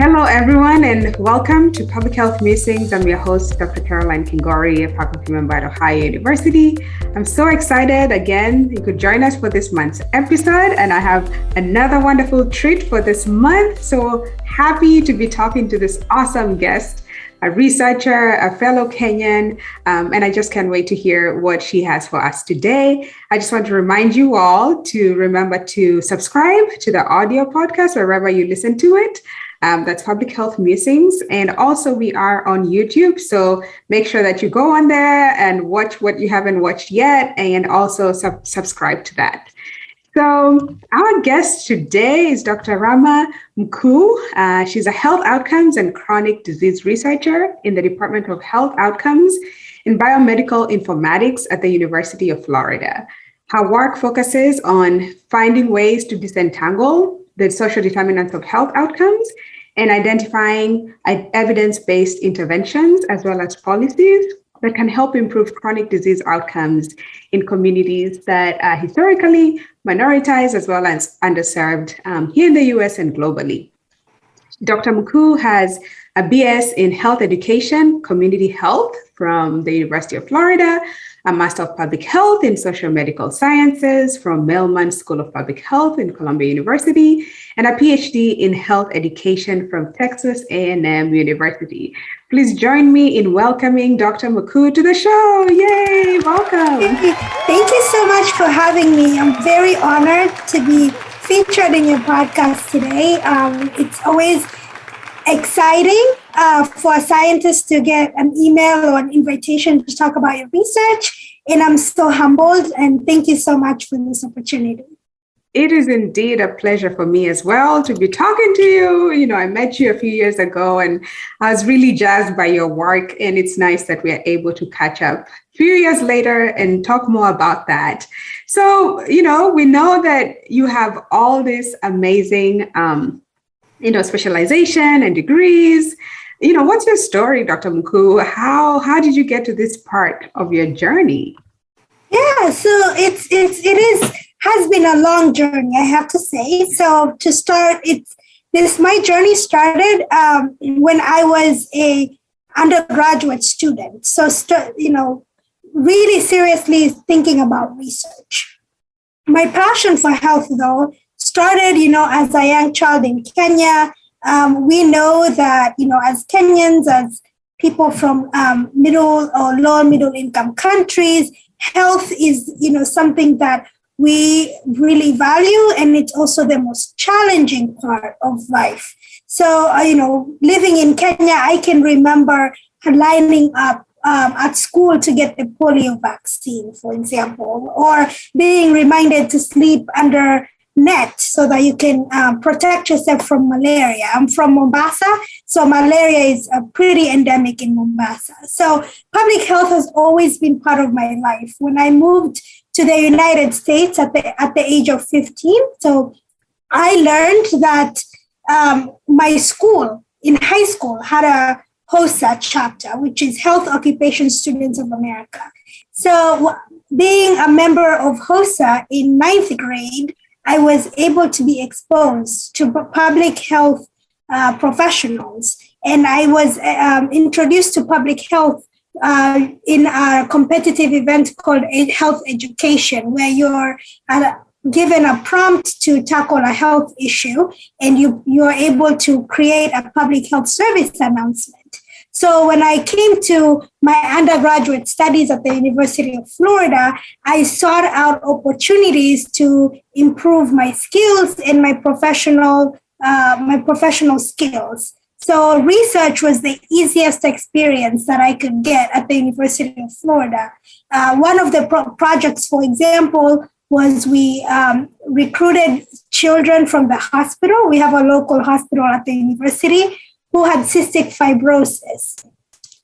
Hello, everyone, and welcome to Public Health Musings. I'm your host, Dr. Caroline Kingori, a faculty member at Ohio University. I'm so excited again you could join us for this month's episode, and I have another wonderful treat for this month. So happy to be talking to this awesome guest, a researcher, a fellow Kenyan, and I just can't wait to hear what she has for us today. I just want to remind you all to remember to subscribe to the audio podcast wherever you listen to it. That's Public Health Musings. And also we are on YouTube. So make sure that you go on there and watch what you haven't watched yet, and also subscribe to that. So our guest today is Dr. Rahma Mkuu. She's a health outcomes and chronic disease researcher in the Department of Health Outcomes in Biomedical Informatics at the University of Florida. Her work focuses on finding ways to disentangle the social determinants of health outcomes and identifying evidence-based interventions as well as policies that can help improve chronic disease outcomes in communities that are historically minoritized as well as underserved here in the US and globally. Dr. Mkuu has a BS in Health Education, Community Health from the University of Florida, a Master of Public Health in Social Medical Sciences from Mailman School of Public Health in Columbia University, and a PhD in Health Education from Texas A&M University. Please join me in welcoming Dr. Mkuu to the show. Yay, welcome. Thank you so much for having me. I'm very honored to be featured in your podcast today. It's always exciting for scientists to get an email or an invitation to talk about your research. And I'm so humbled, and thank you so much for this opportunity. It is indeed a pleasure for me as well to be talking to you. You know, I met you a few years ago and I was really jazzed by your work, and it's nice that we are able to catch up a few years later and talk more about that. So, you know, we know that you have all this amazing specialization and degrees. You know, what's your story, Dr. Mkuu? How did you get to this part of your journey? Yeah, so it has been a long journey, I have to say. So to start, my journey started when I was a undergraduate student. So really seriously thinking about research. My passion for health, though, started, as a young child in Kenya. We know that, as Kenyans, as people from middle or lower middle income countries, health is, something that we really value, and it's also the most challenging part of life. So, living in Kenya, I can remember lining up at school to get the polio vaccine, for example, or being reminded to sleep under net so that you can protect yourself from malaria. I'm from Mombasa, so malaria is pretty endemic in Mombasa. So public health has always been part of my life. When I moved to the United States at the age of 15, so I learned that my school in high school had a HOSA chapter, which is Health Occupation Students of America. So being a member of HOSA in 9th grade, I was able to be exposed to public health professionals. And I was introduced to public health in a competitive event called Health Education, where you're given a prompt to tackle a health issue, and you are able to create a public health service announcement. So when I came to my undergraduate studies at the University of Florida, I sought out opportunities to improve my skills and my professional skills. So research was the easiest experience that I could get at the University of Florida. One of the projects, for example, was we recruited children from the hospital. We have a local hospital at the university who had cystic fibrosis.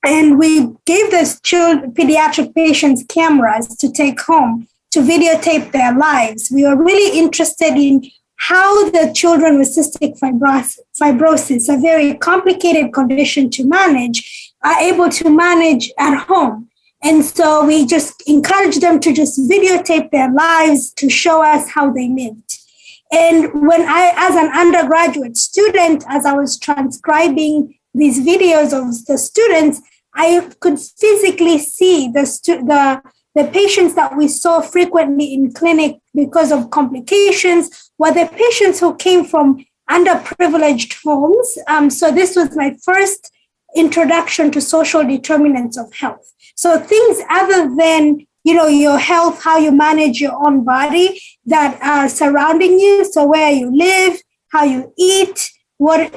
And we gave those pediatric patients cameras to take home to videotape their lives. We were really interested in how the children with cystic fibrosis, a very complicated condition to manage, are able to manage at home. And so we just encouraged them to just videotape their lives to show us how they lived. And as an undergraduate student, as I was transcribing these videos of the students, I could physically see the patients that we saw frequently in clinic because of complications were the patients who came from underprivileged homes. So this was my first introduction to social determinants of health. So things other than your health, how you manage your own body that are surrounding you. So where you live, how you eat, what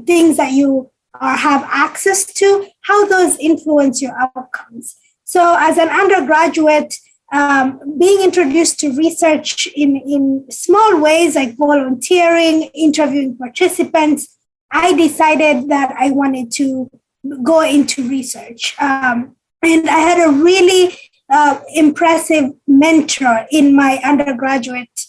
things that you have access to, how those influence your outcomes. So as an undergraduate, being introduced to research in small ways like volunteering, interviewing participants, I decided that I wanted to go into research. And I had a really impressive mentor in my undergraduate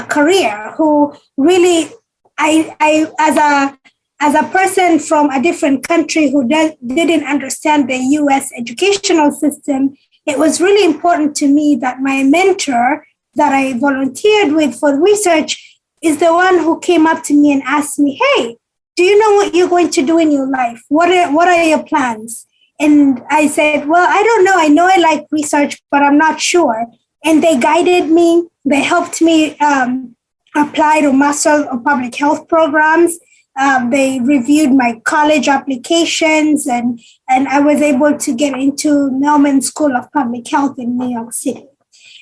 career who really, as a person from a different country who didn't understand the US educational system, it was really important to me that my mentor that I volunteered with for research is the one who came up to me and asked me, hey, do you know what you're going to do in your life? What are your plans? And I said, well, I don't know. I know I like research, but I'm not sure. And they guided me. They helped me apply to Master of Public Health programs. They reviewed my college applications, and I was able to get into Mailman School of Public Health in New York City.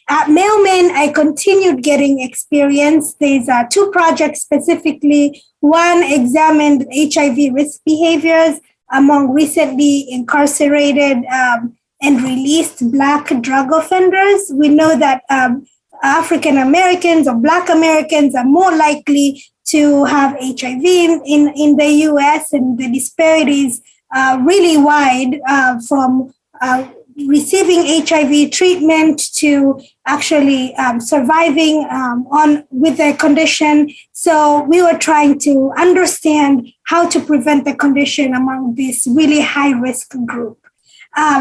At Mailman, I continued getting experience. There's two projects specifically. One examined HIV risk behaviors among recently incarcerated and released Black drug offenders. We know that African Americans or Black Americans are more likely to have HIV in the US, and the disparities are really wide from receiving HIV treatment to actually surviving with the condition. So we were trying to understand how to prevent the condition among this really high-risk group.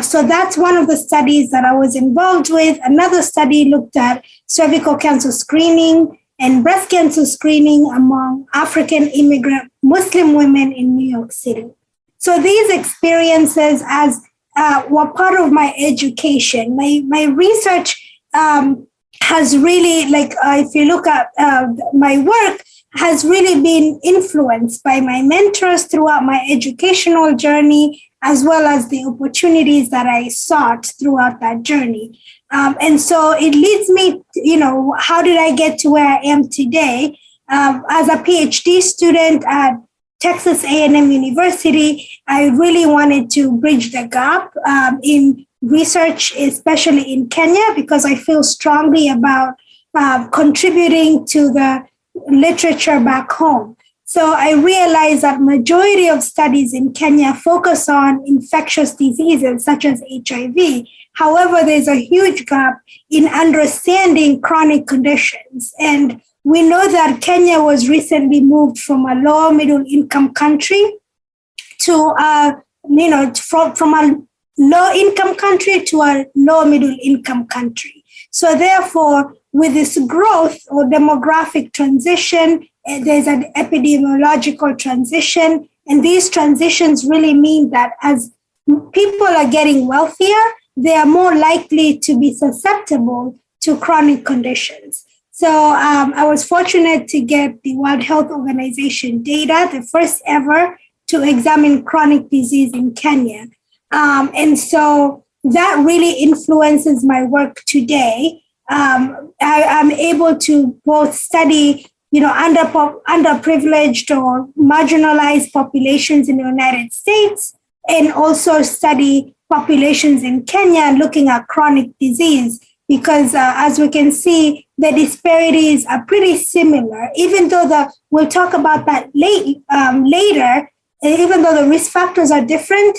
So that's one of the studies that I was involved with. Another study looked at cervical cancer screening and breast cancer screening among African immigrant Muslim women in New York City. So these experiences were part of my education. My research has really, if you look at my work, has really been influenced by my mentors throughout my educational journey, as well as the opportunities that I sought throughout that journey. And so it leads me, how did I get to where I am today? As a PhD student at Texas A&M University, I really wanted to bridge the gap in research, especially in Kenya, because I feel strongly about contributing to the literature back home. So I realized that majority of studies in Kenya focus on infectious diseases such as HIV. However, there's a huge gap in understanding chronic conditions. And we know that Kenya was recently moved from a low middle income country to from a low income country to a low middle income country. So therefore, with this growth or demographic transition, there's an epidemiological transition. And these transitions really mean that as people are getting wealthier, they are more likely to be susceptible to chronic conditions. So I was fortunate to get the World Health Organization data, the first ever to examine chronic disease in Kenya. And so that really influences my work today. I'm able to both study, underprivileged or marginalized populations in the United States, and also study populations in Kenya looking at chronic disease, because as we can see, the disparities are pretty similar, even though we'll talk about that later, even though the risk factors are different.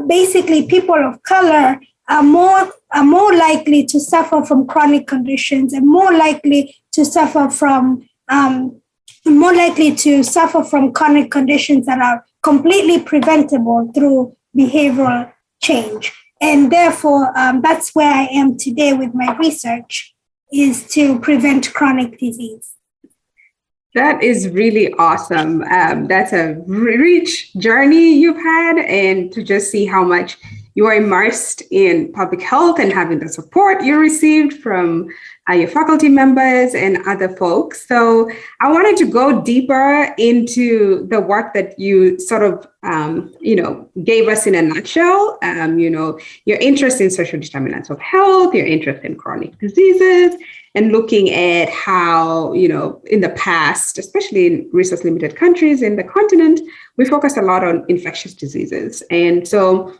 Basically, people of color are more likely to suffer from chronic conditions and more likely to suffer from chronic conditions that are completely preventable through behavioral change. And therefore, that's where I am today with my research. is to prevent chronic disease. That is really awesome. That's a rich journey you've had, and to just see how much you are immersed in public health and having the support you received from your faculty members and other folks. So I wanted to go deeper into the work that you sort of, gave us in a nutshell. Your interest in social determinants of health, your interest in chronic diseases, and looking at how, in the past, especially in resource limited countries in the continent, we focus a lot on infectious diseases. And so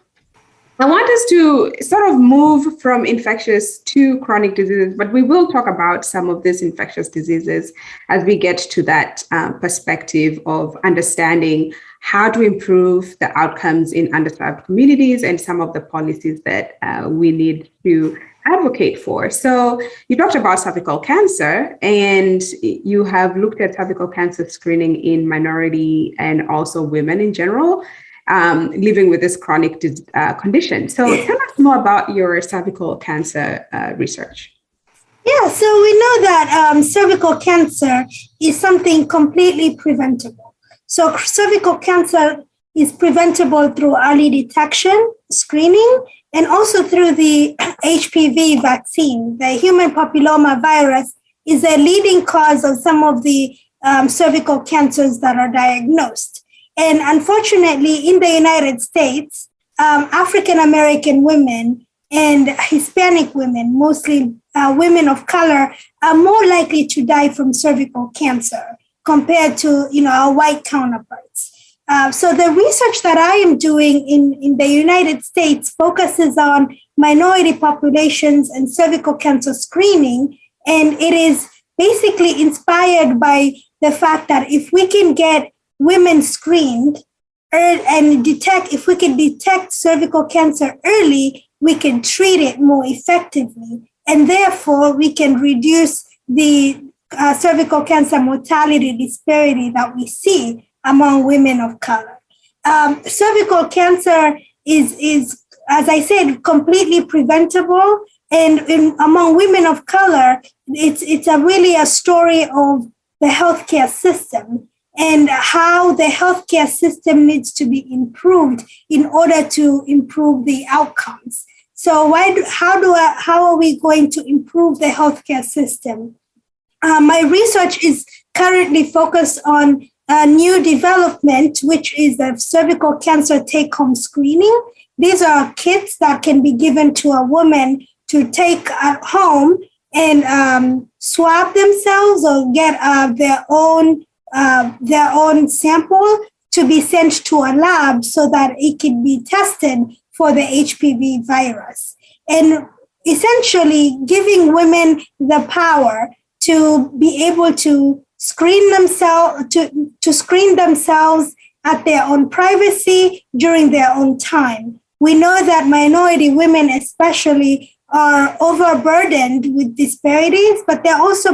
I want us to sort of move from infectious to chronic diseases, but we will talk about some of these infectious diseases as we get to that perspective of understanding how to improve the outcomes in underserved communities and some of the policies that we need to advocate for. So you talked about cervical cancer, and you have looked at cervical cancer screening in minority and also women in general, living with this chronic condition. So tell us more about your cervical cancer research. Yeah, so we know that cervical cancer is something completely preventable. So cervical cancer is preventable through early detection, screening, and also through the HPV vaccine. The human papilloma virus is a leading cause of some of the cervical cancers that are diagnosed. And unfortunately, in the United States, African-American women and Hispanic women, mostly women of color, are more likely to die from cervical cancer compared to, our white counterparts. So the research that I am doing in the United States focuses on minority populations and cervical cancer screening. And it is basically inspired by the fact that if we can get women screened and if we can detect cervical cancer early, we can treat it more effectively. And therefore, we can reduce the cervical cancer mortality disparity that we see among women of color. Cervical cancer is, as I said, completely preventable. And among women of color, it's really a story of the healthcare system and how the healthcare system needs to be improved in order to improve the outcomes. So how are we going to improve the healthcare system? My research is currently focused on a new development, which is the cervical cancer take-home screening. These are kits that can be given to a woman to take at home and swab themselves or get their own sample to be sent to a lab so that it can be tested for the HPV virus. And essentially giving women the power to be able to screen themselves to screen themselves at their own privacy during their own time. We know that minority women especially are overburdened with disparities, but they're also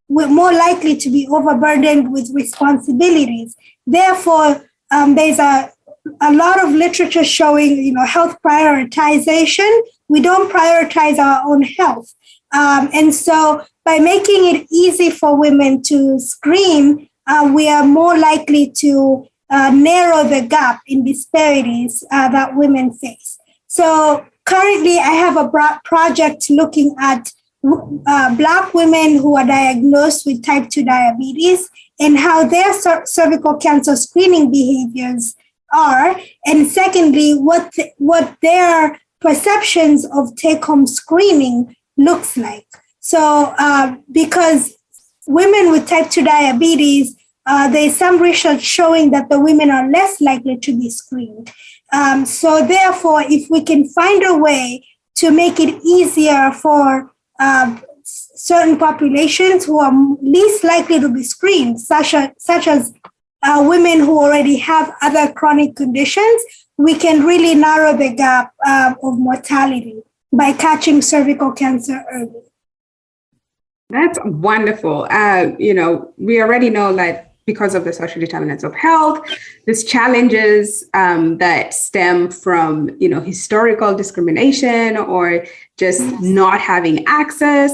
more likely to be overburdened with responsibilities. Therefore, there's a lot of literature showing, health prioritization. We don't prioritize our own health. And so by making it easy for women to screen, we are more likely to narrow the gap in disparities that women face. So currently, I have a project looking at Black women who are diagnosed with type 2 diabetes and how their cervical cancer screening behaviors are. And secondly, what their perceptions of take-home screening looks like. So because women with type 2 diabetes, there's some research showing that the women are less likely to be screened. So therefore, if we can find a way to make it easier for certain populations who are least likely to be screened, such as women who already have other chronic conditions, we can really narrow the gap of mortality by catching cervical cancer early. That's wonderful. We already know that because of the social determinants of health, these challenges that stem from, historical discrimination or just not having access.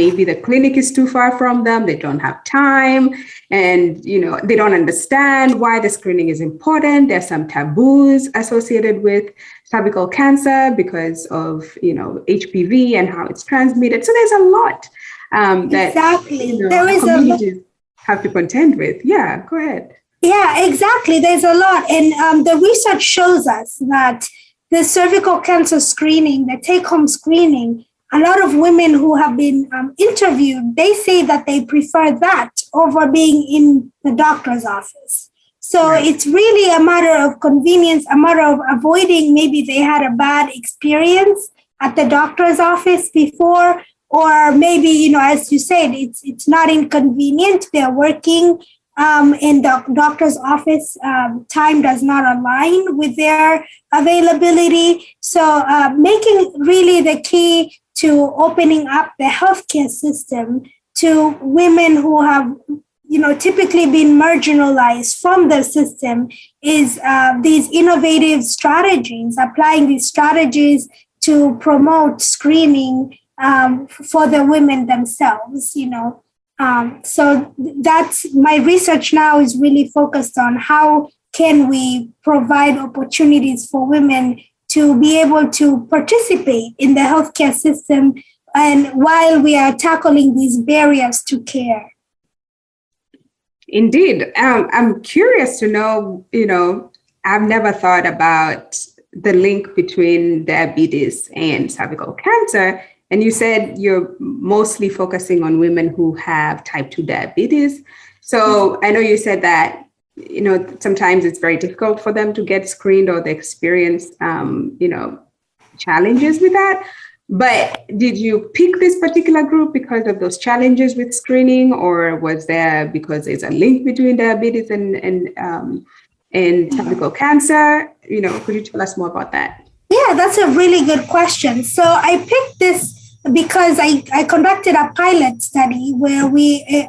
Maybe the clinic is too far from them. They don't have time, and they don't understand why the screening is important. There's some taboos associated with cervical cancer because of HPV and how it's transmitted. So there's a lot that communities have to contend with. Yeah, go ahead. Yeah, exactly. There's a lot. And the research shows us that the cervical cancer screening, the take-home screening, a lot of women who have been interviewed, they say that they prefer that over being in the doctor's office. So It's really a matter of convenience, a matter of avoiding, maybe they had a bad experience at the doctor's office before, or maybe, as you said, it's not inconvenient. They're working in the doctor's office. Time does not align with their availability. So making really the key to opening up the healthcare system to women who have typically been marginalized from the system is these innovative strategies, applying these strategies to promote screening for the women themselves, So that's my research now is really focused on how can we provide opportunities for women to be able to participate in the healthcare system, and while we are tackling these barriers to care. Indeed. I'm curious to know, I've never thought about the link between diabetes and cervical cancer. And you said you're mostly focusing on women who have type 2 diabetes. So I know you said that, sometimes it's very difficult for them to get screened or they experience, challenges with that. But did you pick this particular group because of those challenges with screening, or was there because there's a link between diabetes and cervical cancer? Could you tell us more about that? Yeah, that's a really good question. So I picked this because I conducted a pilot study where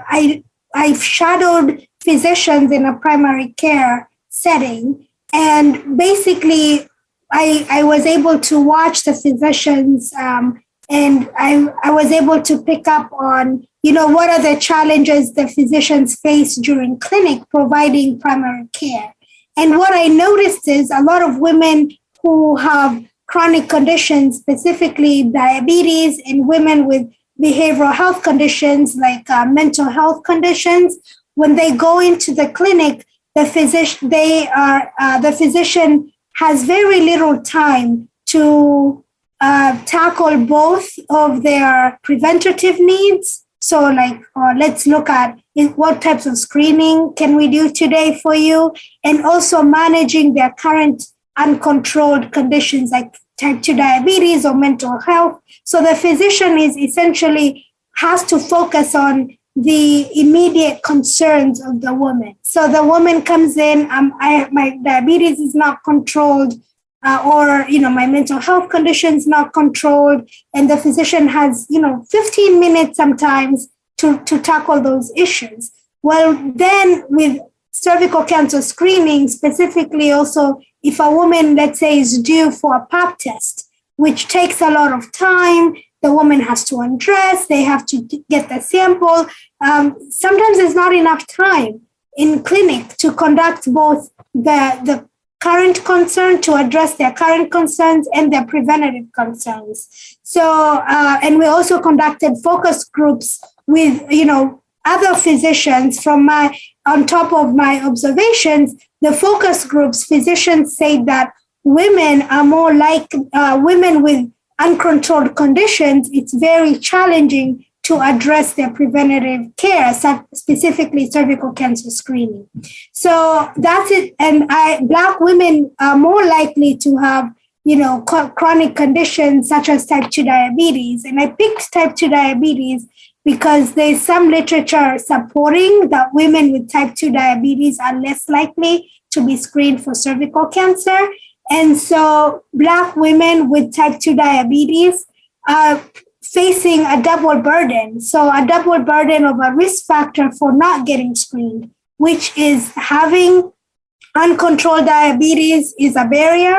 I shadowed physicians in a primary care setting, and basically I was able to watch the physicians and I was able to pick up on, what are the challenges the physicians face during clinic providing primary care. And what I noticed is a lot of women who have chronic conditions, specifically diabetes, and women with behavioral health conditions like mental health conditions, when they go into the clinic, the physician has very little time to tackle both of their preventative needs. So let's look at what types of screening can we do today for you, and also managing their current uncontrolled conditions like type 2 diabetes or mental health. So the physician is essentially has to focus on the immediate concerns of the woman. So the woman comes in, my diabetes is not controlled, or my mental health condition is not controlled, and the physician has 15 minutes sometimes to tackle those issues. Well, then with cervical cancer screening, specifically also if a woman, let's say, is due for a pap test, which takes a lot of time, the woman has to undress, they have to get the sample. Sometimes there's not enough time in clinic to conduct both the current concern, to address their current concerns and their preventative concerns. So, and we also conducted focus groups with, other physicians on top of my observations. The focus groups, physicians say that women are more like women with uncontrolled conditions. It's very challenging to address their preventative care, specifically cervical cancer screening. So that's it. And Black women are more likely to have, chronic conditions such as type 2 diabetes. And I picked type 2 diabetes because there's some literature supporting that women with type 2 diabetes are less likely to be screened for cervical cancer. And so Black women with type 2 diabetes are facing a double burden. So a double burden of a risk factor for not getting screened, which is having uncontrolled diabetes is a barrier.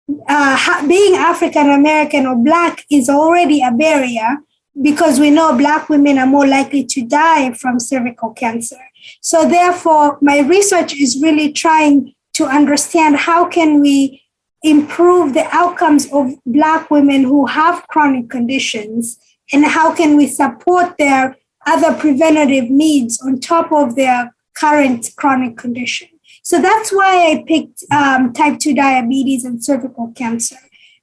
Being African American or Black is already a barrier because we know Black women are more likely to die from cervical cancer. So therefore, my research is really trying to understand how can we improve the outcomes of Black women who have chronic conditions, and how can we support their other preventative needs on top of their current chronic condition. So that's why I picked type 2 diabetes and cervical cancer.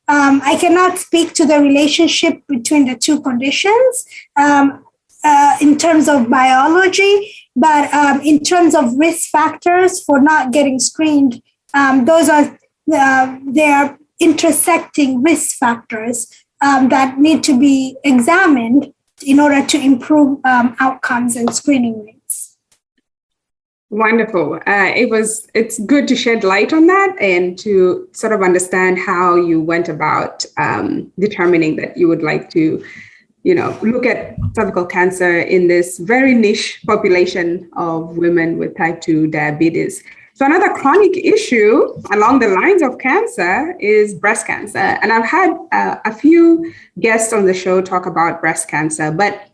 I cannot speak to the relationship between the two conditions in terms of biology, but in terms of risk factors for not getting screened, those are their intersecting risk factors that need to be examined in order to improve outcomes and screening rates. Wonderful. It's good to shed light on that and to sort of understand how you went about determining that you would like to, look at cervical cancer in this very niche population of women with type 2 diabetes. So another chronic issue along the lines of cancer is breast cancer. And I've had a few guests on the show talk about breast cancer. But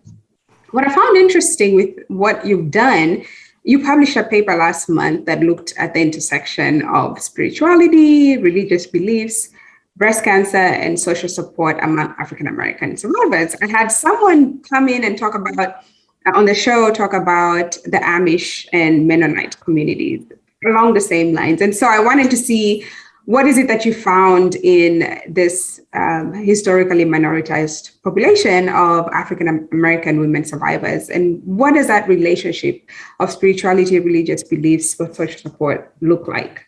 what I found interesting with what you've done, you published a paper last month that looked at the intersection of spirituality, religious beliefs, breast cancer, and social support among African American survivors. I had someone come in and talk about the Amish and Mennonite communities along the same lines. And so I wanted to see, what is it that you found in this historically minoritized population of African American women survivors? And what does that relationship of spirituality, religious beliefs with social support look like?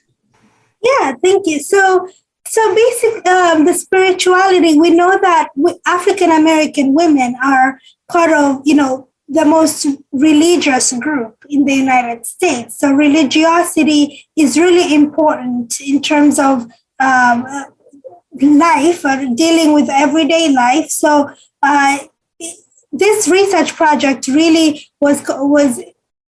Yeah, thank you. So basically, the spirituality, we know that African American women are part of, the most religious group in the United States. So religiosity is really important in terms of life or dealing with everyday life. So this research project really was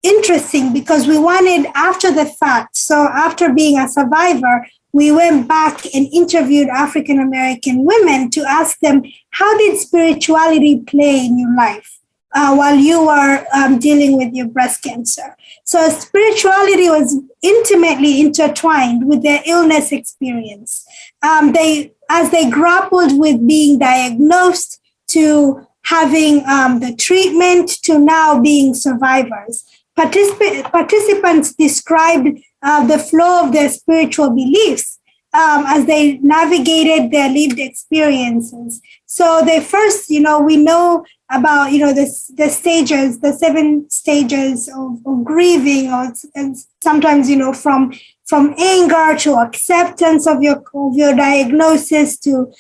interesting because we wanted after the fact. So after being a survivor, we went back and interviewed African American women to ask them, how did spirituality play in your life while you were dealing with your breast cancer? So spirituality was intimately intertwined with their illness experience. As they grappled with being diagnosed, to having the treatment, to now being survivors. Participants described the flow of their spiritual beliefs as they navigated their lived experiences. So they first, we know about, the stages, the 7 stages of grieving, or and sometimes, from anger to acceptance of your diagnosis to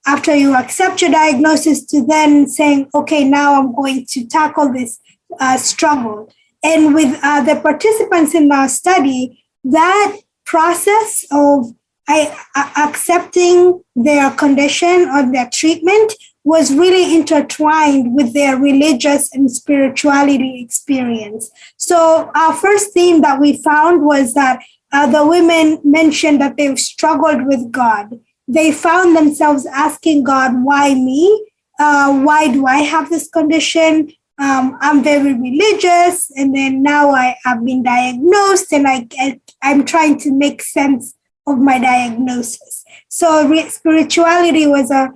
after you accept your diagnosis to then saying, okay, now I'm going to tackle this struggle. And with the participants in our study, that process of accepting their condition or their treatment was really intertwined with their religious and spirituality experience. So our first theme that we found was that the women mentioned that they've struggled with God. They found themselves asking God, why me? Why do I have this condition? I'm very religious, and then now I have been diagnosed, and I'm trying to make sense of my diagnosis. So spirituality was a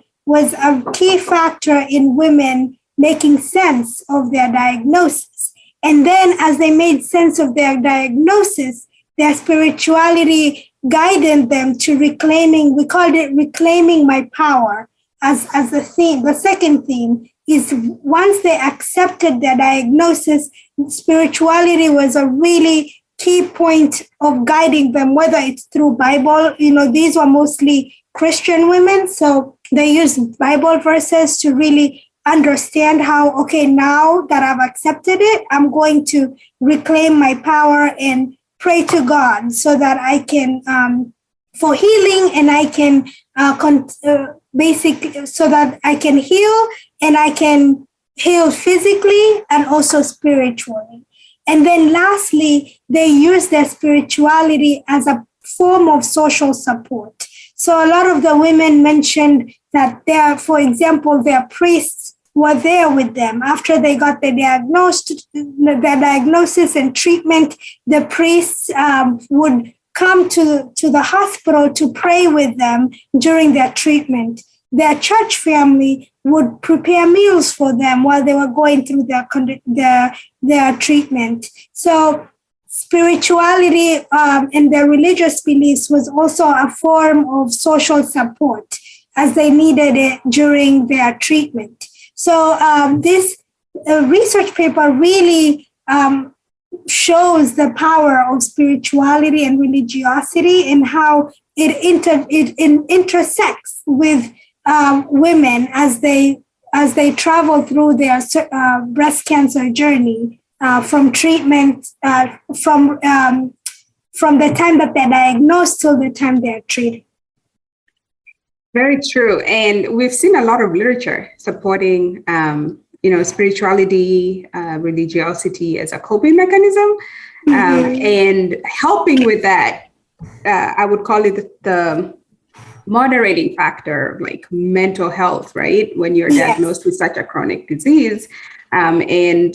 key factor in women making sense of their diagnosis. And then as they made sense of their diagnosis, their spirituality guided them to reclaiming, we called it reclaiming my power as the theme. The second theme is once they accepted their diagnosis, spirituality was a really key point of guiding them, whether it's through Bible. These were mostly Christian women, so they used Bible verses to really understand how, okay, now that I've accepted it, I'm going to reclaim my power and pray to God so that I can, for healing, and I can basically so that I can heal, and I can heal physically and also spiritually. And then lastly, they use their spirituality as a form of social support. So a lot of the women mentioned that for example, their priests were there with them after they got the diagnosis and treatment. The priests would come to the hospital to pray with them during their treatment. Their church family would prepare meals for them while they were going through their treatment. So spirituality and their religious beliefs was also a form of social support as they needed it during their treatment. So this research paper really shows the power of spirituality and religiosity and how it intersects with women as they travel through their breast cancer journey from treatment from the time that they're diagnosed till the time they're treated. Very true. And we've seen a lot of literature supporting, spirituality, religiosity as a coping mechanism, and helping with that. I would call it the moderating factor, like mental health, right? When you're diagnosed with such a chronic disease, and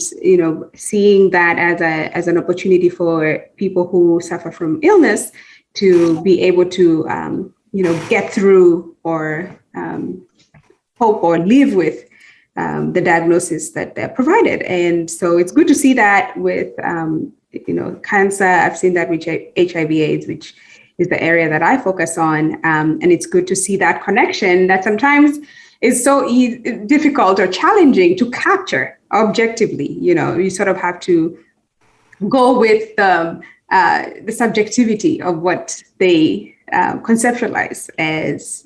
seeing that as an opportunity for people who suffer from illness to be able to get through or cope or live with the diagnosis that they're provided. And so it's good to see that with, cancer. I've seen that with HIV/AIDS, which is the area that I focus on. And it's good to see that connection that sometimes is so difficult or challenging to capture objectively. You sort of have to go with the subjectivity of what they conceptualize as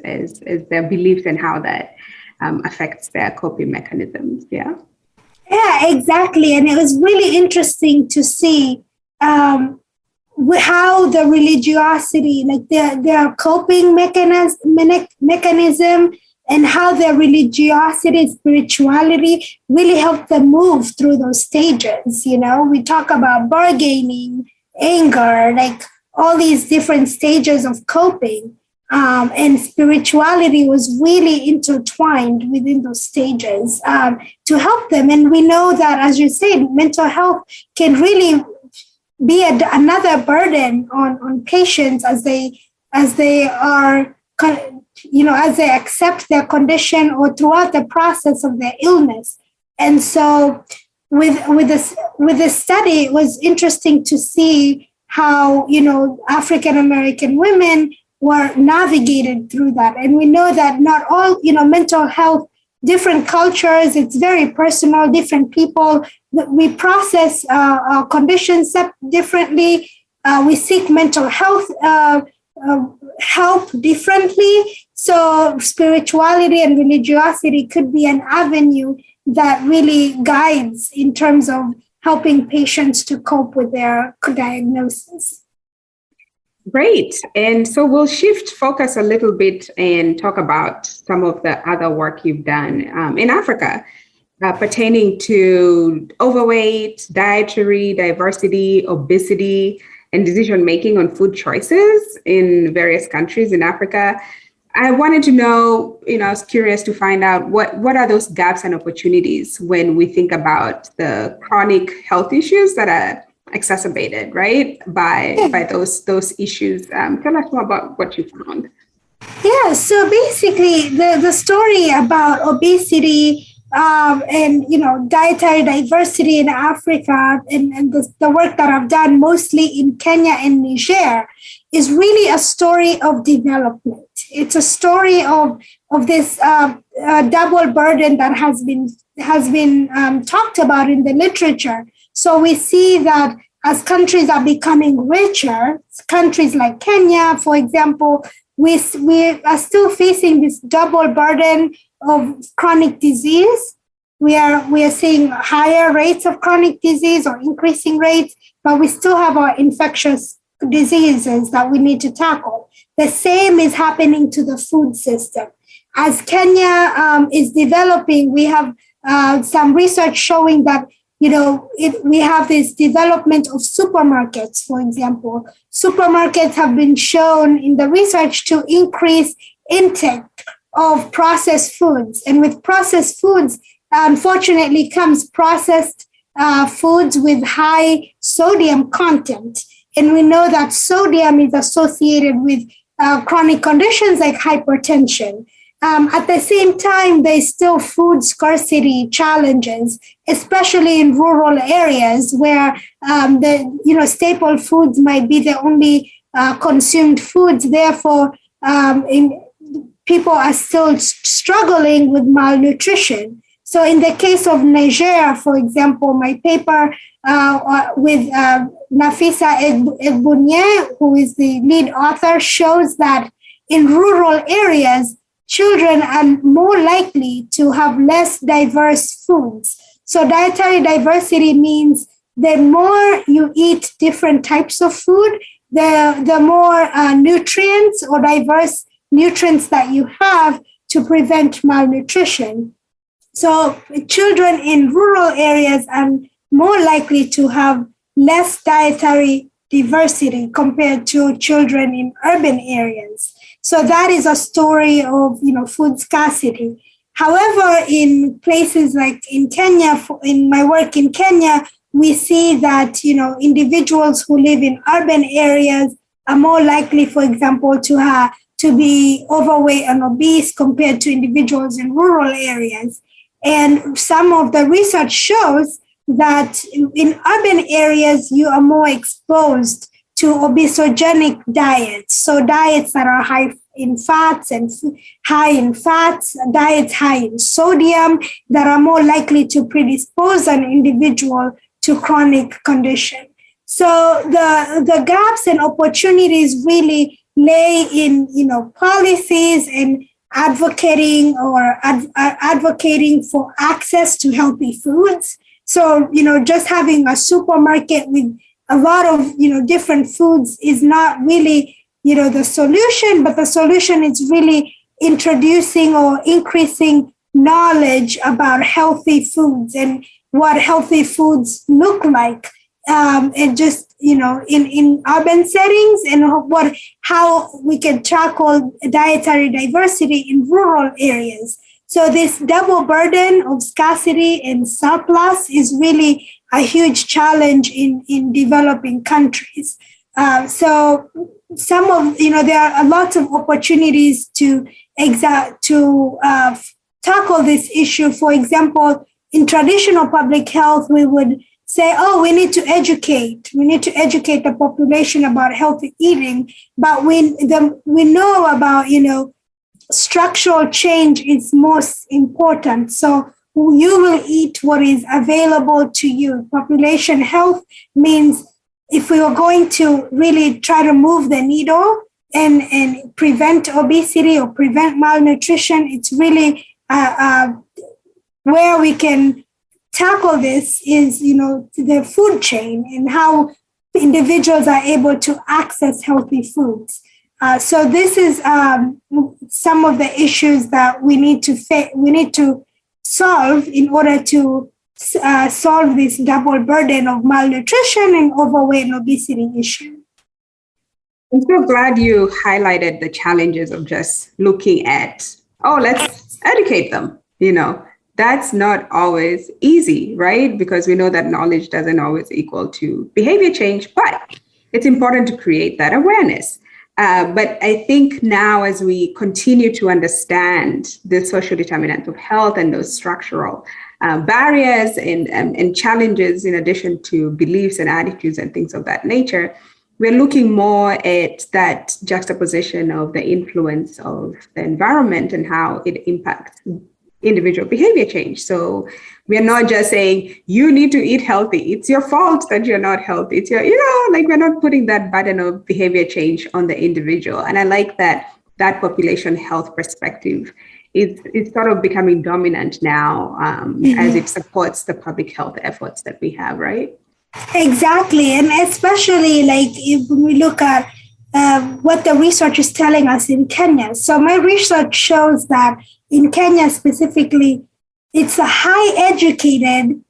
their beliefs and how that affects their coping mechanisms. Yeah, exactly. And it was really interesting to see how the religiosity, like their coping mechanism, and how their religiosity, spirituality really helped them move through those stages. We talk about bargaining, anger, like all these different stages of coping. And spirituality was really intertwined within those stages to help them. And we know that, as you said, mental health can really be another burden on patients as they are, as they accept their condition or throughout the process of their illness. And so with this study, it was interesting to see how, African American women were navigated through that. And we know that not all, mental health, different cultures, it's very personal, different people, we process conditions differently. We seek mental health help differently. So spirituality and religiosity could be an avenue that really guides in terms of helping patients to cope with their diagnosis. Great. And so we'll shift focus a little bit and talk about some of the other work you've done in Africa pertaining to overweight, dietary diversity, obesity, and decision-making on food choices in various countries in Africa. I wanted to know, I was curious to find out what are those gaps and opportunities when we think about the chronic health issues that are exacerbated, right, by those issues. Tell us more about what you found. Yeah, so basically the story about obesity and dietary diversity in Africa and the work that I've done mostly in Kenya and Niger is really a story of development. It's a story of this double burden that has been talked about in the literature. So we see that as countries are becoming richer, countries like Kenya, for example, we are still facing this double burden of chronic disease. We are seeing higher rates of chronic disease or increasing rates, but we still have our infectious diseases that we need to tackle. The same is happening to the food system. as Kenya is developing, we have some research showing that, we have this development of supermarkets, for example. Supermarkets have been shown in the research to increase intake of processed foods. And with processed foods, unfortunately, comes processed foods with high sodium content. And we know that sodium is associated with chronic conditions like hypertension. At the same time, there's still food scarcity challenges, especially in rural areas where the staple foods might be the only consumed foods. Therefore, people are still struggling with malnutrition. So in the case of Niger, for example, my paper with Nafisa Egbunye, who is the lead author, shows that in rural areas, children are more likely to have less diverse foods. So dietary diversity means the more you eat different types of food, the more nutrients or diverse nutrients that you have to prevent malnutrition. So children in rural areas are more likely to have less dietary diversity compared to children in urban areas. So that is a story of, food scarcity. However, in places like in Kenya, in my work in Kenya, we see that, individuals who live in urban areas are more likely, for example, to be overweight and obese compared to individuals in rural areas. And some of the research shows that in urban areas, you are more exposed to obesogenic diets. So diets that are high in fats, diets high in sodium that are more likely to predispose an individual to chronic condition. So the gaps and opportunities really lay in, policies and advocating for access to healthy foods. So, just having a supermarket with a lot of, different foods is not really, the solution, but the solution is really introducing or increasing knowledge about healthy foods and what healthy foods look like. And just, in urban settings and how we can tackle dietary diversity in rural areas. So this double burden of scarcity and surplus is really a huge challenge in developing countries. So some of, there are lots of opportunities to tackle this issue. For example, in traditional public health, we would say, we need to educate the population about healthy eating, but we know about, structural change is most important. So you will eat what is available to you. Population health means if we are going to really try to move the needle and prevent obesity or prevent malnutrition, it's really where we can tackle this is, the food chain and how individuals are able to access healthy foods. So this is some of the issues that we need to solve in order to solve this double burden of malnutrition and overweight and obesity issue. I'm so glad you highlighted the challenges of just looking at, let's educate them, That's not always easy, right? Because we know that knowledge doesn't always equal to behavior change, but it's important to create that awareness. But I think now as we continue to understand the social determinants of health and those structural barriers and challenges, in addition to beliefs and attitudes and things of that nature, we're looking more at that juxtaposition of the influence of the environment and how it impacts individual behavior change. So we're not just saying you need to eat healthy. It's your fault that you're not healthy. It's your, we're not putting that burden of behavior change on the individual. And I like that population health perspective is sort of becoming dominant now as it supports the public health efforts that we have, right? Exactly. And especially if we look at what the research is telling us in Kenya. So my research shows that in Kenya specifically, it's a high educated,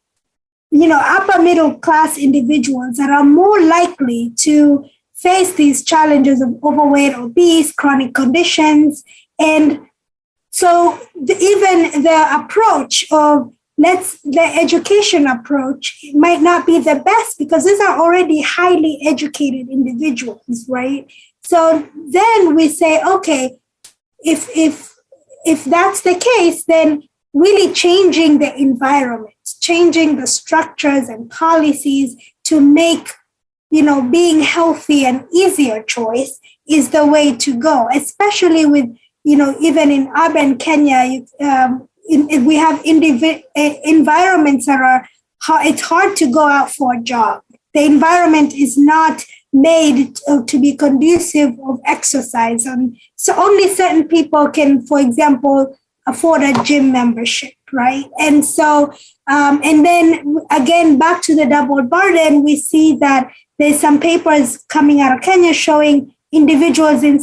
upper middle class individuals that are more likely to face these challenges of overweight, obese, chronic conditions. And so even the approach of the education approach might not be the best because these are already highly educated individuals, right? So then we say, okay, if that's the case, then really changing the environment, changing the structures and policies to make, being healthy an easier choice is the way to go, especially with, even in urban Kenya, we have environments that are, it's hard to go out for a job. The environment is not made to be conducive of exercise. So only certain people can, for example, afford a gym membership, right? And so, and then again, back to the double burden, we see that there's some papers coming out of Kenya showing individuals in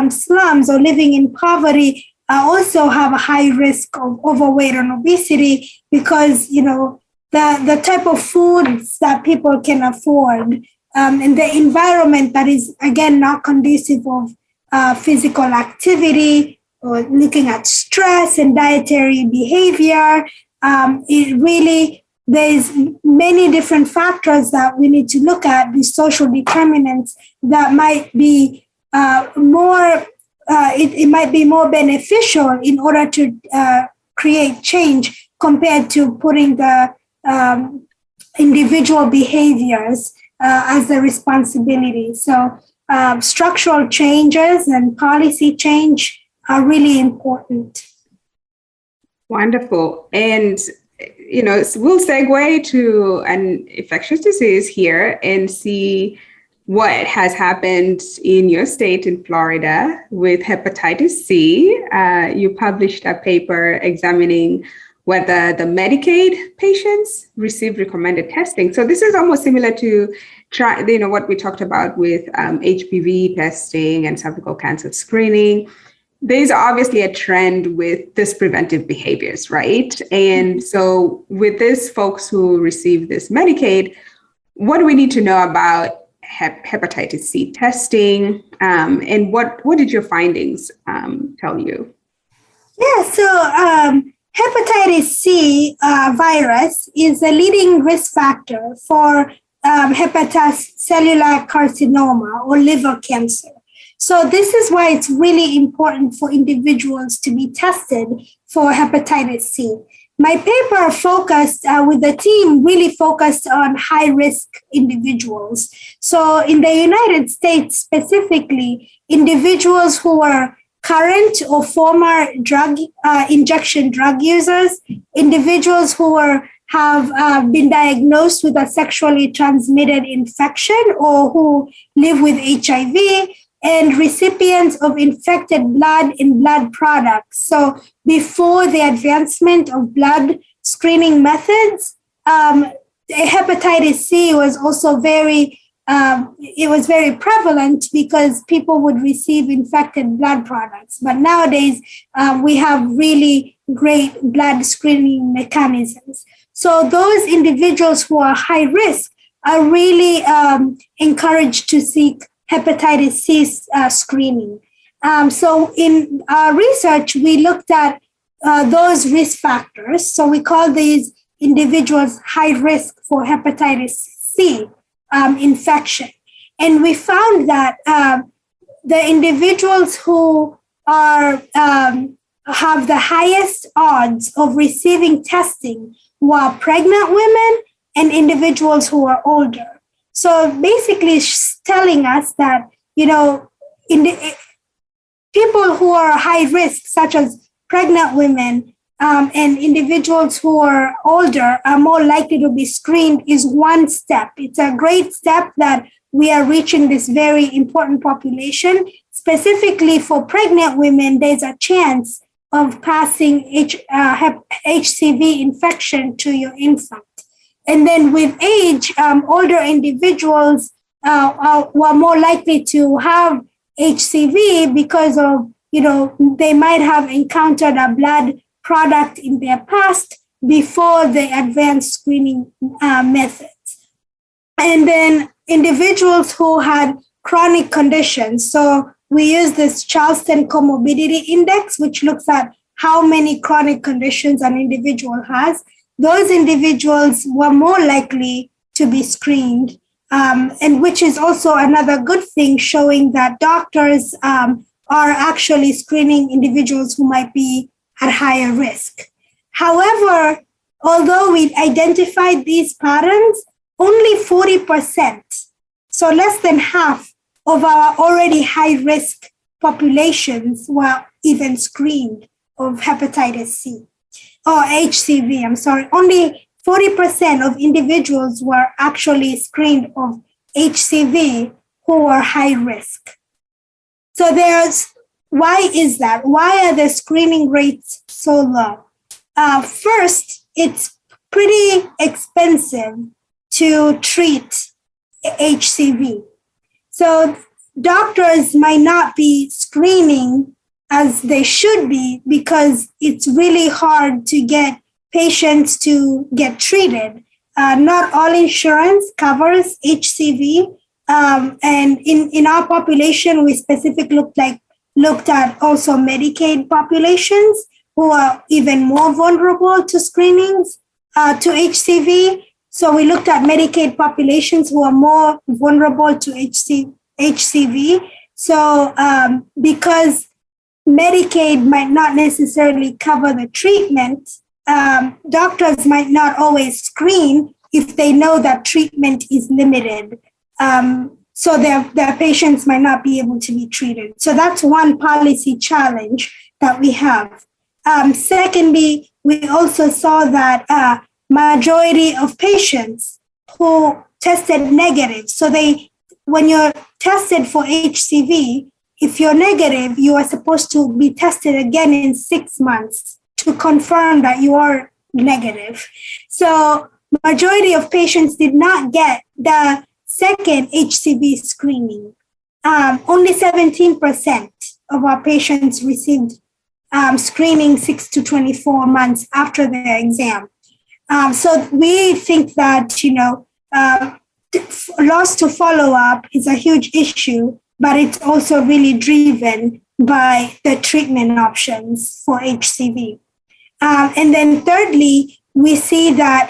slums or living in poverty also have a high risk of overweight and obesity because, the type of foods that people can afford and the environment that is, again, not conducive of physical activity or looking at stress and dietary behavior. It really, there's many different factors that we need to look at, the social determinants that might be it might be more beneficial in order to create change compared to putting the individual behaviors as the responsibility. So structural changes and policy change are really important. Wonderful. And, we'll segue to an infectious disease here and see what has happened in your state in Florida with hepatitis C. You published a paper examining whether the Medicaid patients received recommended testing. So this is almost similar to what we talked about with HPV testing and cervical cancer screening. There's obviously a trend with this preventive behaviors, right? And so with these folks who receive this Medicaid, what do we need to know about hepatitis C testing, and what did your findings tell you? Yeah, so hepatitis C virus is a leading risk factor for hepatocellular carcinoma or liver cancer. So this is why it's really important for individuals to be tested for hepatitis C. My paper focused with the team really focused on high-risk individuals. So in the United States specifically, individuals who are current or former injection drug users, individuals who have been diagnosed with a sexually transmitted infection or who live with HIV, and recipients of infected blood and blood products. So before the advancement of blood screening methods, hepatitis C was also very prevalent because people would receive infected blood products. But nowadays, we have really great blood screening mechanisms. So those individuals who are high risk are really encouraged to seek hepatitis C screening. So in our research, we looked at those risk factors. So we call these individuals high risk for hepatitis C infection. And we found that the individuals who have the highest odds of receiving testing were pregnant women and individuals who are older. So basically, it's telling us that, people who are high risk, such as pregnant women and individuals who are older, are more likely to be screened is one step. It's a great step that we are reaching this very important population. Specifically for pregnant women, there's a chance of passing HCV infection to your infant. And then with age, older individuals were more likely to have HCV because of, they might have encountered a blood product in their past before the advanced screening methods. And then individuals who had chronic conditions. So we use this Charleston Comorbidity Index, which looks at how many chronic conditions an individual has. Those individuals were more likely to be screened, and which is also another good thing, showing that doctors are actually screening individuals who might be at higher risk. However, although we identified these patterns, only 40%, so less than half of our already high-risk populations were even screened of hepatitis C or HCV, I'm sorry. Only 40% of individuals were actually screened of HCV who were high risk. So why is that? Why are the screening rates so low? First, it's pretty expensive to treat HCV. So doctors might not be screening as they should be because it's really hard to get patients to get treated. Not all insurance covers HCV. And in our population, we specifically looked at also Medicaid populations who are even more vulnerable to screenings to HCV. So we looked at Medicaid populations who are more vulnerable to HCV. So because Medicaid might not necessarily cover the treatment, doctors might not always screen if they know that treatment is limited. So their patients might not be able to be treated. So that's one policy challenge that we have. Secondly, we also saw that majority of patients who tested negative, so when you're tested for HCV, if you're negative, you are supposed to be tested again in 6 months to confirm that you are negative. So majority of patients did not get the second HCV screening. Only 17% of our patients received screening 6 to 24 months after their exam. So we think that, loss to follow-up is a huge issue, but it's also really driven by the treatment options for HCV. And then thirdly, we see that,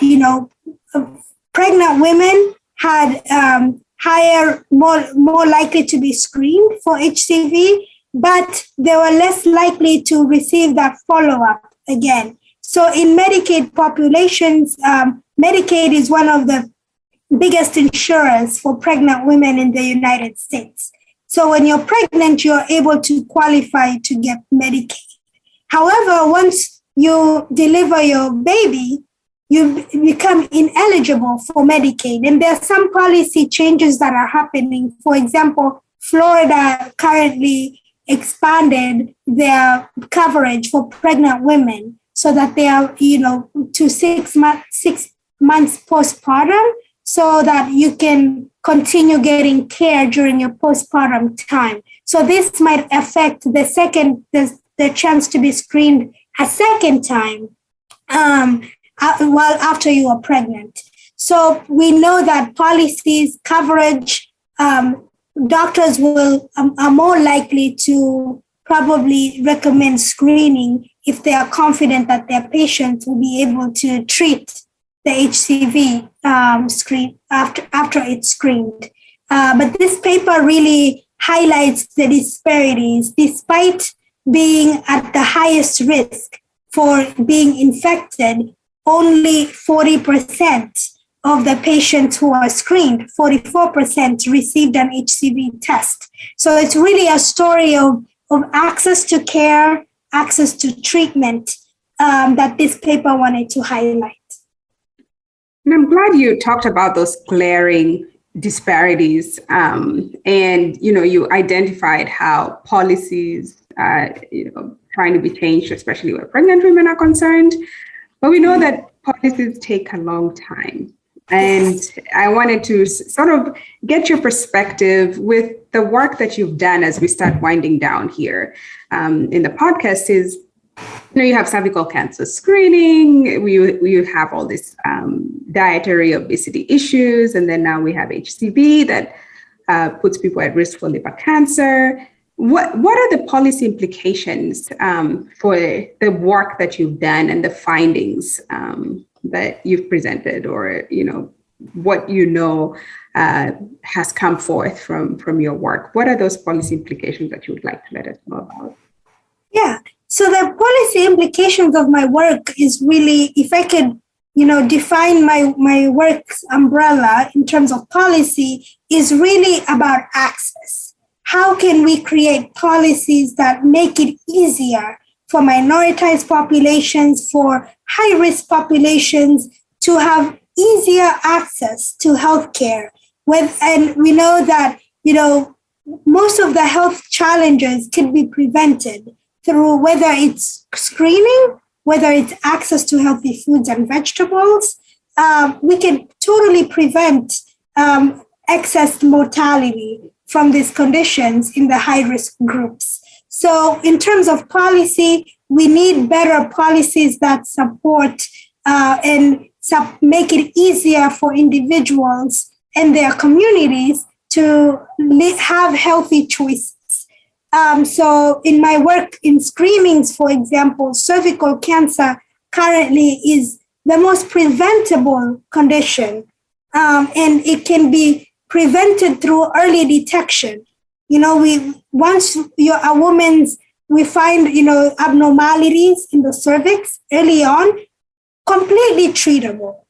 pregnant women had more likely to be screened for HCV, but they were less likely to receive that follow-up again. So in Medicaid populations, Medicaid is one of the biggest insurers for pregnant women in the United States. So when you're pregnant, you're able to qualify to get Medicaid. However, once you deliver your baby, you become ineligible for Medicaid. And there are some policy changes that are happening. For example, Florida currently expanded their coverage for pregnant women so that they are, to 6 months postpartum, so that you can continue getting care during your postpartum time. So this might affect the chance to be screened a second time while after you are pregnant. So we know that policies, coverage, doctors are more likely to probably recommend screening if they are confident that their patients will be able to treat the HCV screen after it's screened. But this paper really highlights the disparities. Despite being at the highest risk for being infected, only 40% of the patients who are screened, 44% received an HCV test. So it's really a story of access to care, access to treatment that this paper wanted to highlight. And I'm glad you talked about those glaring disparities, and you identified how policies trying to be changed, especially where pregnant women are concerned. But we know that policies take a long time. And I wanted to sort of get your perspective with the work that you've done as we start winding down here in the podcast is, you have cervical cancer screening, we have all this dietary obesity issues, and then now we have HCV that puts people at risk for liver cancer. What are the policy implications for the work that you've done and the findings that you've presented, or what has come forth from your work? What are those policy implications that you would like to let us know about? Yeah. So the policy implications of my work is really, if I could, define my work's umbrella in terms of policy, is really about access. How can we create policies that make it easier for minoritized populations, for high-risk populations to have easier access to healthcare? And we know that, most of the health challenges can be prevented through whether it's screening, whether it's access to healthy foods and vegetables. We can totally prevent excess mortality from these conditions in the high-risk groups. So in terms of policy, we need better policies that support and make it easier for individuals and their communities to have healthy choices. So in my work in screenings, for example, cervical cancer currently is the most preventable condition, and it can be prevented through early detection. Once you're a woman, we find, abnormalities in the cervix early on, completely treatable.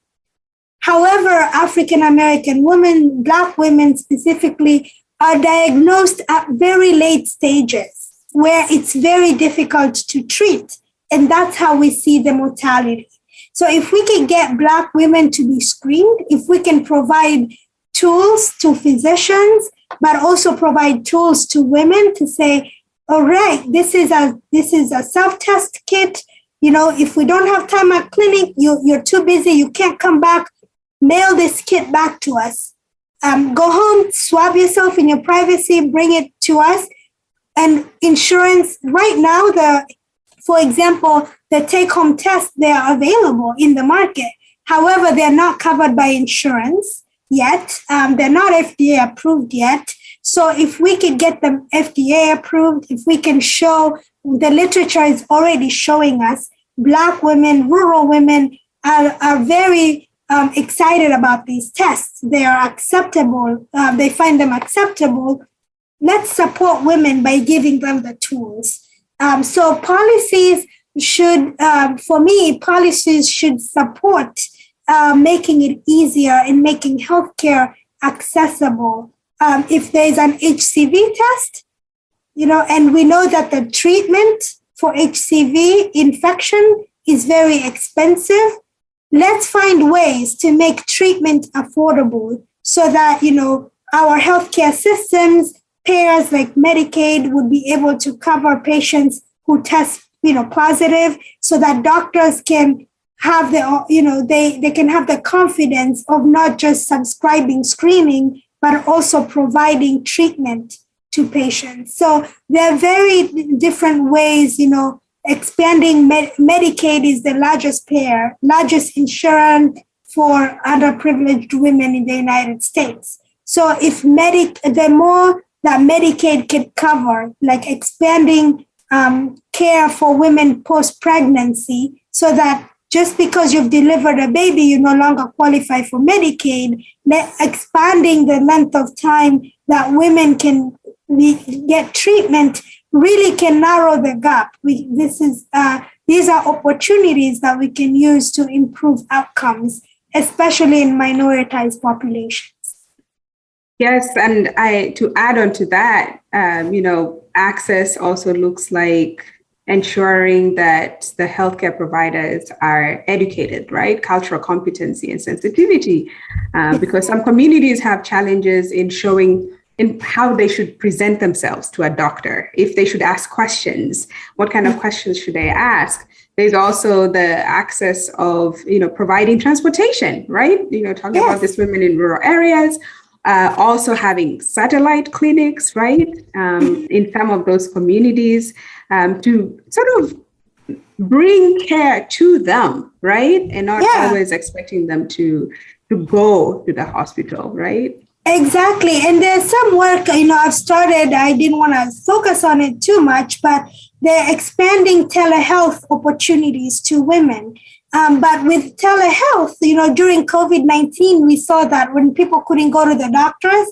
However, African-American women, Black women specifically, are diagnosed at very late stages where it's very difficult to treat. And that's how we see the mortality. So if we can get Black women to be screened, if we can provide tools to physicians, but also provide tools to women to say, all right, this is a self-test kit. If we don't have time at clinic, you're too busy, you can't come back, mail this kit back to us. Go home, swab yourself in your privacy, bring it to us. And insurance, right now, for example, the take-home tests, they are available in the market. However, they're not covered by insurance yet. They're not FDA approved yet. So if we could get them FDA approved, if we can show, the literature is already showing us, Black women, rural women are very excited about these tests. They are acceptable. They find them acceptable. Let's support women by giving them the tools. So policies should, for me, policies should support making it easier and making healthcare accessible. If there's an HCV test, and we know that the treatment for HCV infection is very expensive, let's find ways to make treatment affordable so that, our healthcare systems, payers like Medicaid would be able to cover patients who test, positive, so that doctors can have they can have the confidence of not just subscribing screening, but also providing treatment to patients. So there are very different ways, expanding Medicaid is the largest payer, largest insurance for underprivileged women in the United States. So if the more that Medicaid can cover, like expanding care for women post-pregnancy, so that just because you've delivered a baby, you no longer qualify for Medicaid, expanding the length of time that women can get treatment really can narrow the gap. These are opportunities that we can use to improve outcomes, especially in minoritized populations. Yes, and to add on to that, access also looks like ensuring that the healthcare providers are educated, right? Cultural competency and sensitivity, because some communities have challenges in showing in how they should present themselves to a doctor. If they should ask questions, what kind of questions should they ask? There's also the access of, providing transportation, right? Talking about these women in rural areas, also having satellite clinics, right? In some of those communities, to sort of bring care to them, right? And not always expecting them to go to the hospital, right? Exactly. And there's some work, I've started, I didn't want to focus on it too much, but they're expanding telehealth opportunities to women. But with telehealth, during COVID-19, we saw that when people couldn't go to the doctors,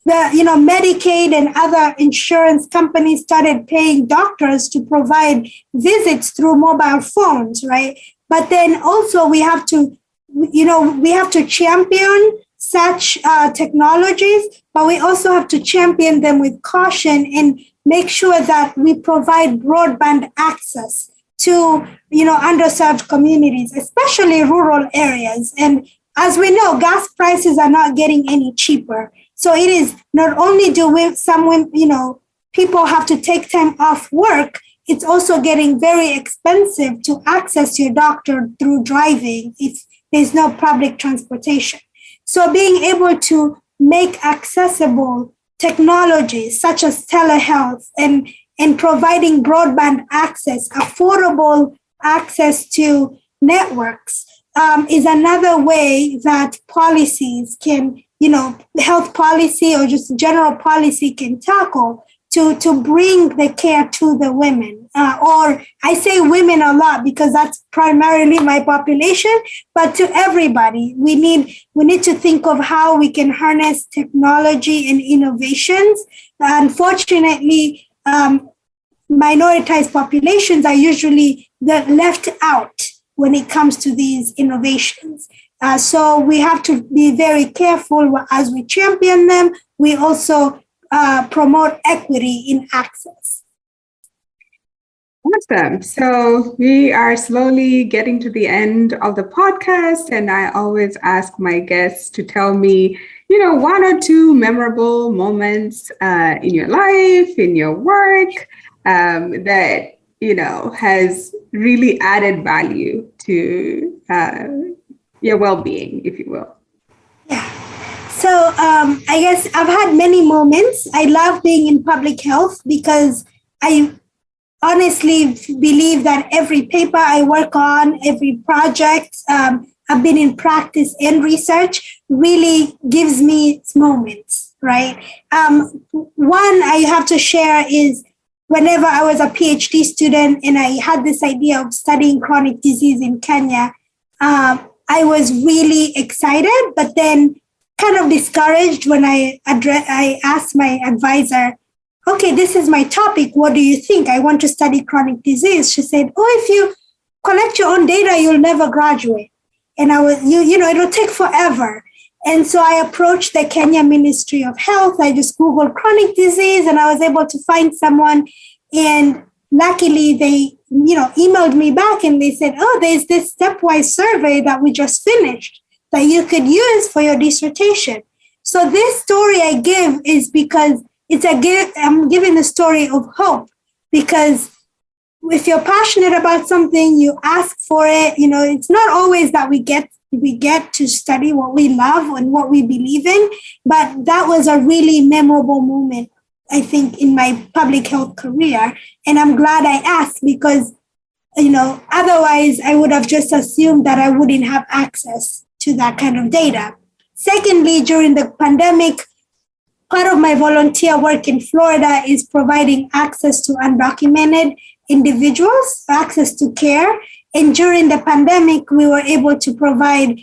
Medicaid and other insurance companies started paying doctors to provide visits through mobile phones, right? But then also we have to champion such technologies, but we also have to champion them with caution and make sure that we provide broadband access to, underserved communities, especially rural areas. And as we know, gas prices are not getting any cheaper. So it is not only people have to take time off work, it's also getting very expensive to access your doctor through driving if there's no public transportation. So being able to make accessible technologies such as telehealth and providing broadband access, affordable access to networks is another way that policies can, health policy or just general policy can tackle to bring the care to the women. Or I say women a lot because that's primarily my population, but to everybody. We need to think of how we can harness technology and innovations. Unfortunately, minoritized populations are usually left out when it comes to these innovations. So we have to be very careful as we champion them. We also promote equity in access. Awesome. So we are slowly getting to the end of the podcast, and I always ask my guests to tell me, one or two memorable moments in your life, in your work, that, has really added value to your well-being, if you will. Yeah. So I guess I've had many moments. I love being in public health because I honestly believe that every paper I work on, every project I've been in practice and research really gives me moments, right? One I have to share is whenever I was a PhD student and I had this idea of studying chronic disease in Kenya, I was really excited, but then kind of discouraged when I asked my advisor, okay, this is my topic. What do you think? I want to study chronic disease. She said, if you collect your own data, you'll never graduate. And it'll take forever. And so I approached the Kenya Ministry of Health. I just Googled chronic disease and I was able to find someone. And luckily they, emailed me back and they said, there's this stepwise survey that we just finished that you could use for your dissertation. So this story I give is because I'm giving the story of hope, because if you're passionate about something, you ask for it. It's not always that we get to study what we love and what we believe in, but that was a really memorable moment, I think, in my public health career. And I'm glad I asked because, otherwise I would have just assumed that I wouldn't have access to that kind of data. Secondly, during the pandemic, part of my volunteer work in Florida is providing access to undocumented individuals, access to care. And during the pandemic, we were able to provide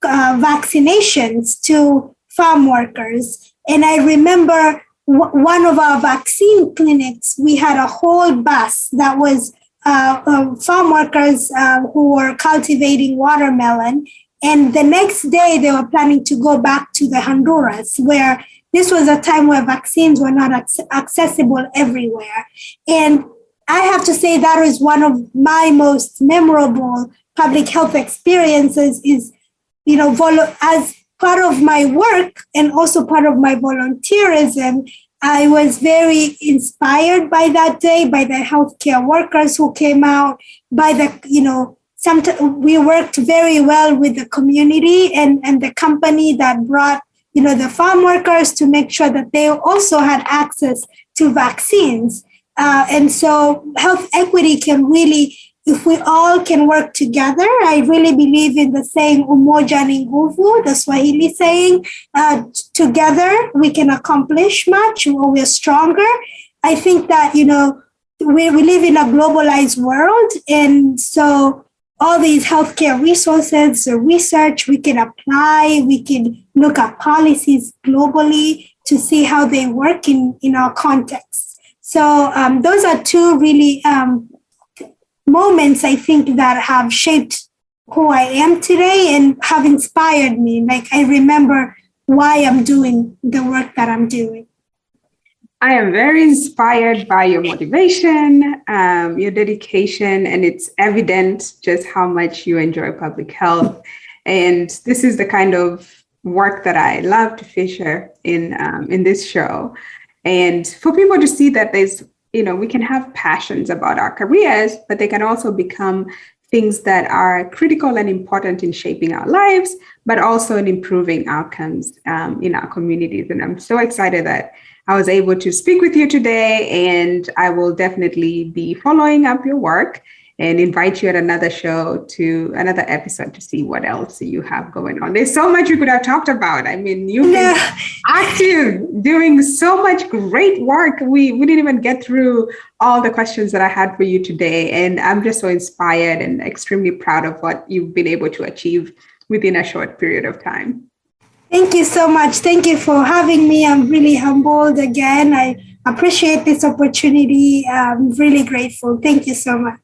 vaccinations to farm workers. And I remember one of our vaccine clinics, we had a whole bus that was farm workers who were cultivating watermelon. And the next day, they were planning to go back to the Honduras, where this was a time where vaccines were not accessible everywhere. And I have to say that is one of my most memorable public health experiences is, as part of my work and also part of my volunteerism, I was very inspired by that day, by the healthcare workers who came out, by the, sometimes we worked very well with the community and the company that brought, the farm workers to make sure that they also had access to vaccines. And so health equity can really, if we all can work together, I really believe in the saying, umoja ni nguvu, the Swahili saying, together we can accomplish much, or we're stronger. I think that, we live in a globalized world. And so all these healthcare resources, the research, we can apply, we can look at policies globally to see how they work in our context. So those are two really moments, I think, that have shaped who I am today and have inspired me. Like, I remember why I'm doing the work that I'm doing. I am very inspired by your motivation, your dedication, and it's evident just how much you enjoy public health. And this is the kind of work that I love to feature in this show. And for people to see that there's, we can have passions about our careers, but they can also become things that are critical and important in shaping our lives, but also in improving outcomes in our communities. And I'm so excited that I was able to speak with you today, and I will definitely be following up your work and invite you at another show, to another episode, to see what else you have going on. There's so much we could have talked about. I mean, you've been active, doing so much great work. We didn't even get through all the questions that I had for you today. And I'm just so inspired and extremely proud of what you've been able to achieve within a short period of time. Thank you so much. Thank you for having me. I'm really humbled again. I appreciate this opportunity. I'm really grateful. Thank you so much.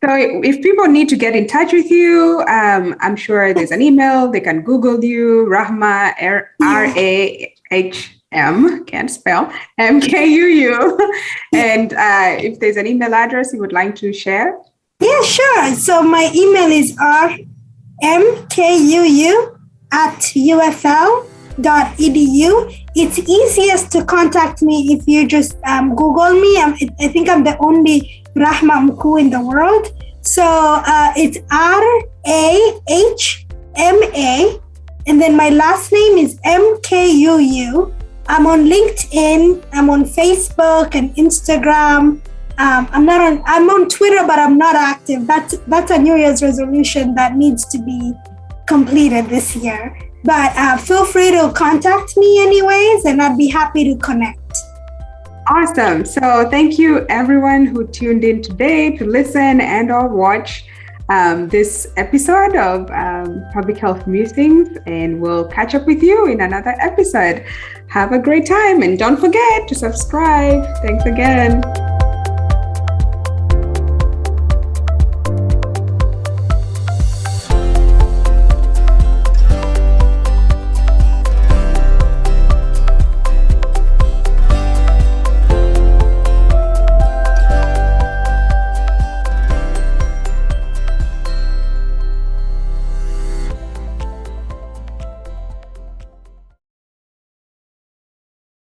So if people need to get in touch with you, I'm sure there's an email. They can Google you, Rahma, R-A-H-M, can't spell, M-K-U-U. And if there's an email address you would like to share? Yeah, sure. So my email is rmkuu@ufl.edu. It's easiest to contact me if you just Google me. I think I'm the only Rahma Mkuu in the world. So it's R-A-H-M-A, and then my last name is M-K-U-U. I'm on LinkedIn, I'm on Facebook and Instagram. I'm on Twitter, but I'm not active. That's a New Year's resolution that needs to be completed this year. But feel free to contact me anyways, and I'd be happy to connect. Awesome. So thank you everyone who tuned in today to listen and or watch this episode of Public Health Musings, and we'll catch up with you in another episode. Have a great time, and don't forget to subscribe. Thanks again.